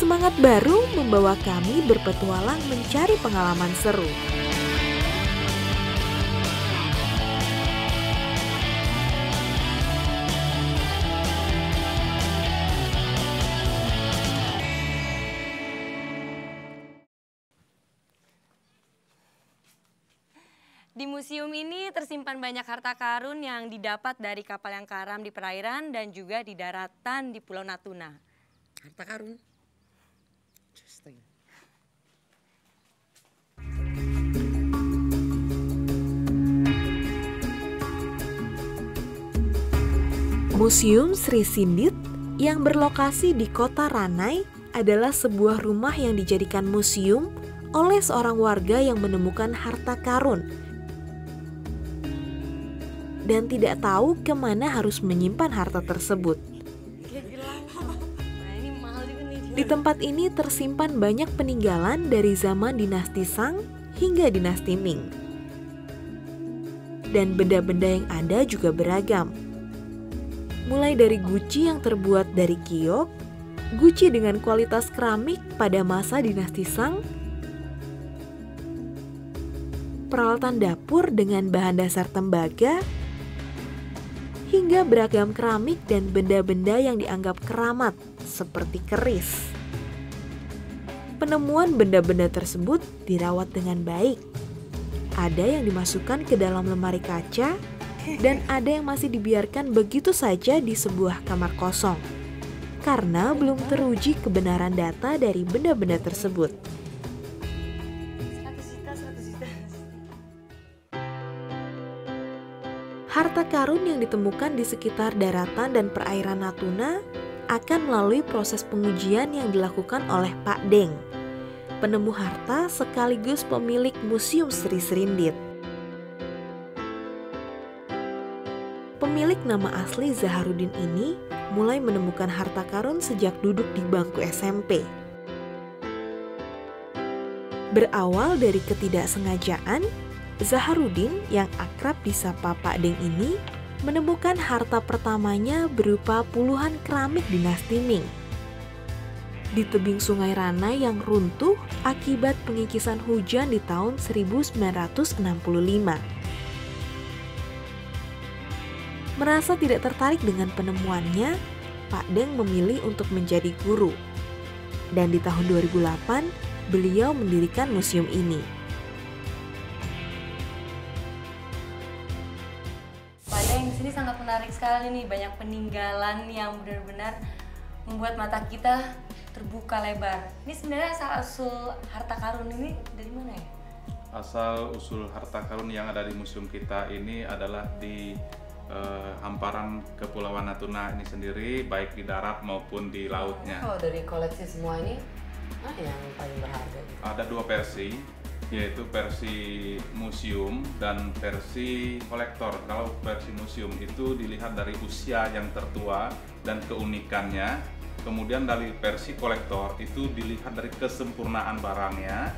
Semangat baru membawa kami berpetualang mencari pengalaman seru. Di museum ini tersimpan banyak harta karun yang didapat dari kapal yang karam di perairan dan juga di daratan di Pulau Natuna. Harta karun? Interesting. Museum Sri Sindit yang berlokasi di kota Ranai adalah sebuah rumah yang dijadikan museum oleh seorang warga yang menemukan harta karun dan tidak tahu kemana harus menyimpan harta tersebut. Di tempat ini tersimpan banyak peninggalan dari zaman dinasti Shang hingga dinasti Ming. Dan benda-benda yang ada juga beragam. Mulai dari guci yang terbuat dari giok, guci dengan kualitas keramik pada masa dinasti Shang, peralatan dapur dengan bahan dasar tembaga, hingga beragam keramik dan benda-benda yang dianggap keramat seperti keris. Penemuan benda-benda tersebut dirawat dengan baik. Ada yang dimasukkan ke dalam lemari kaca dan ada yang masih dibiarkan begitu saja di sebuah kamar kosong karena belum teruji kebenaran data dari benda-benda tersebut. Harta karun yang ditemukan di sekitar daratan dan perairan Natuna akan melalui proses pengujian yang dilakukan oleh Pak Deng, penemu harta sekaligus pemilik Museum Sri Sindit. Pemilik nama asli Zaharudin ini mulai menemukan harta karun sejak duduk di bangku SMP. Berawal dari ketidaksengajaan, Zaharudin yang akrab disapa Pak Deng ini menemukan harta pertamanya berupa puluhan keramik dinasti Ming di tebing sungai Ranai yang runtuh akibat pengikisan hujan di tahun 1965. Merasa tidak tertarik dengan penemuannya, Pak Deng memilih untuk menjadi guru. Dan di tahun 2008, beliau mendirikan museum ini. Ini sangat menarik sekali nih, banyak peninggalan yang benar-benar membuat mata kita terbuka lebar. Ini sebenarnya asal-usul harta karun ini dari mana ya? Asal-usul harta karun yang ada di museum kita ini adalah di hamparan Kepulauan Natuna ini sendiri, baik di darat maupun di lautnya. Oh, dari koleksi semua ini, yang paling berharga? Ada dua versi, yaitu versi museum dan versi kolektor. Kalau versi museum itu dilihat dari usia yang tertua dan keunikannya, kemudian dari versi kolektor itu dilihat dari kesempurnaan barangnya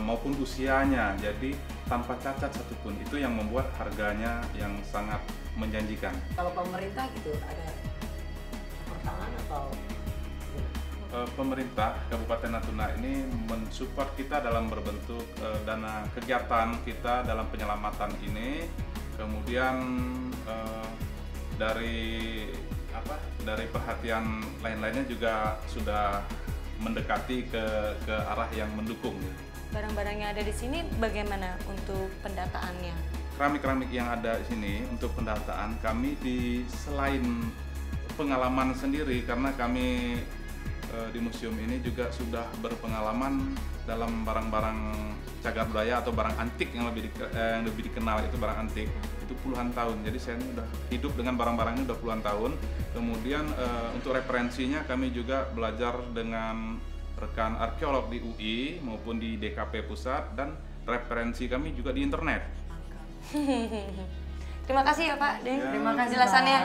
maupun usianya, jadi tanpa cacat satupun. Itu yang membuat harganya yang sangat menjanjikan. Kalau pemerintah gitu ada pertangan atau? Pemerintah Kabupaten Natuna ini mensupport kita dalam berbentuk dana kegiatan kita dalam penyelamatan ini. Kemudian dari perhatian lain-lainnya juga sudah mendekati ke arah yang mendukung. Barang-barang yang ada di sini bagaimana untuk pendataannya? Keramik-keramik yang ada di sini untuk pendataan kami selain pengalaman sendiri, karena kami di museum ini juga sudah berpengalaman dalam barang-barang cagar budaya atau barang antik yang lebih dikenal itu barang antik itu puluhan tahun. Jadi saya sudah hidup dengan barang-barang ini sudah puluhan tahun. Kemudian untuk referensinya kami juga belajar dengan rekan arkeolog di UI maupun di DKP Pusat, dan referensi kami juga di internet. Terima kasih ya Pak Deng, Ya, terima kasih jelasannya.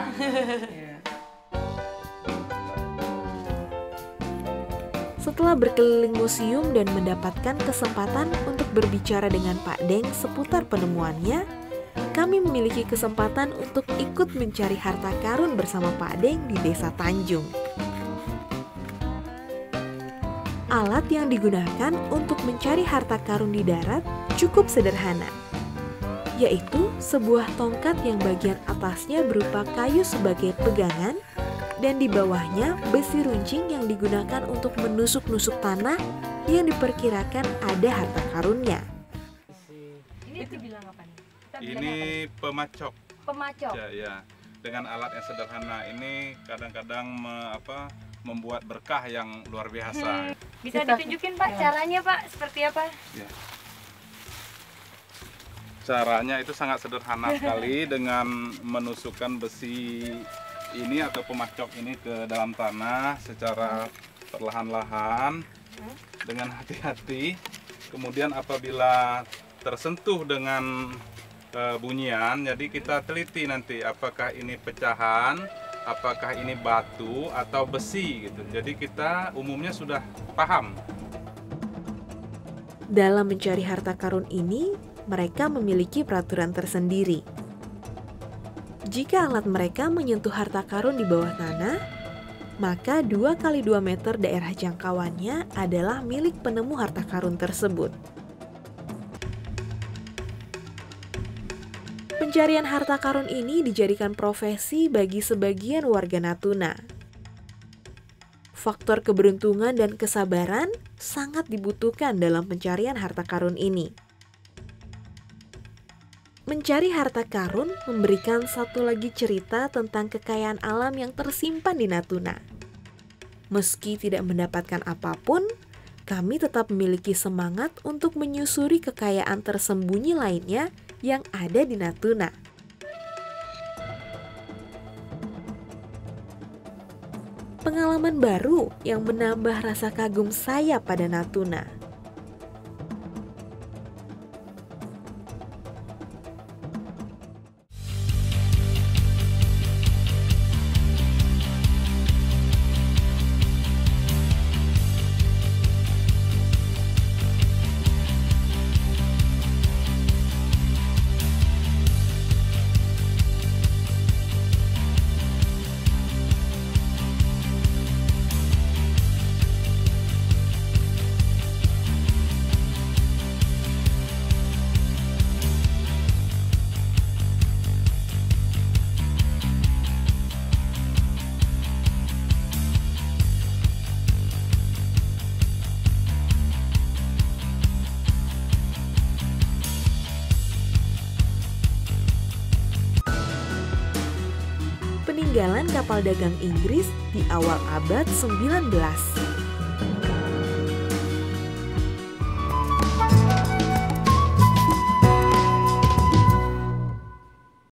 Setelah berkeliling museum dan mendapatkan kesempatan untuk berbicara dengan Pak Deng seputar penemuannya, kami memiliki kesempatan untuk ikut mencari harta karun bersama Pak Deng di Desa Tanjung. Alat yang digunakan untuk mencari harta karun di darat cukup sederhana, yaitu sebuah tongkat yang bagian atasnya berupa kayu sebagai pegangan dan di bawahnya besi runcing yang digunakan untuk menusuk-nusuk tanah yang diperkirakan ada harta karunnya. Ini dibilang apa nih? Kita bilangnya Ini apa nih? pemacok. Pemacok. Ya. Dengan alat yang sederhana ini kadang-kadang membuat berkah yang luar biasa. Bisa ditunjukin Pak caranya Pak seperti apa? Ya. Caranya itu sangat sederhana sekali dengan menusukkan besi ini atau pemacok ini ke dalam tanah secara perlahan-lahan dengan hati-hati. Kemudian apabila tersentuh dengan bunyian, jadi kita teliti nanti apakah ini pecahan, apakah ini batu atau besi gitu. Jadi kita umumnya sudah paham. Dalam mencari harta karun ini, mereka memiliki peraturan tersendiri. Jika alat mereka menyentuh harta karun di bawah tanah, maka 2 x 2 meter daerah jangkauannya adalah milik penemu harta karun tersebut. Pencarian harta karun ini dijadikan profesi bagi sebagian warga Natuna. Faktor keberuntungan dan kesabaran sangat dibutuhkan dalam pencarian harta karun ini. Mencari harta karun memberikan satu lagi cerita tentang kekayaan alam yang tersimpan di Natuna. Meski tidak mendapatkan apapun, kami tetap memiliki semangat untuk menyusuri kekayaan tersembunyi lainnya yang ada di Natuna. Pengalaman baru yang menambah rasa kagum saya pada Natuna. Peninggalan kapal dagang Inggris di awal abad 19.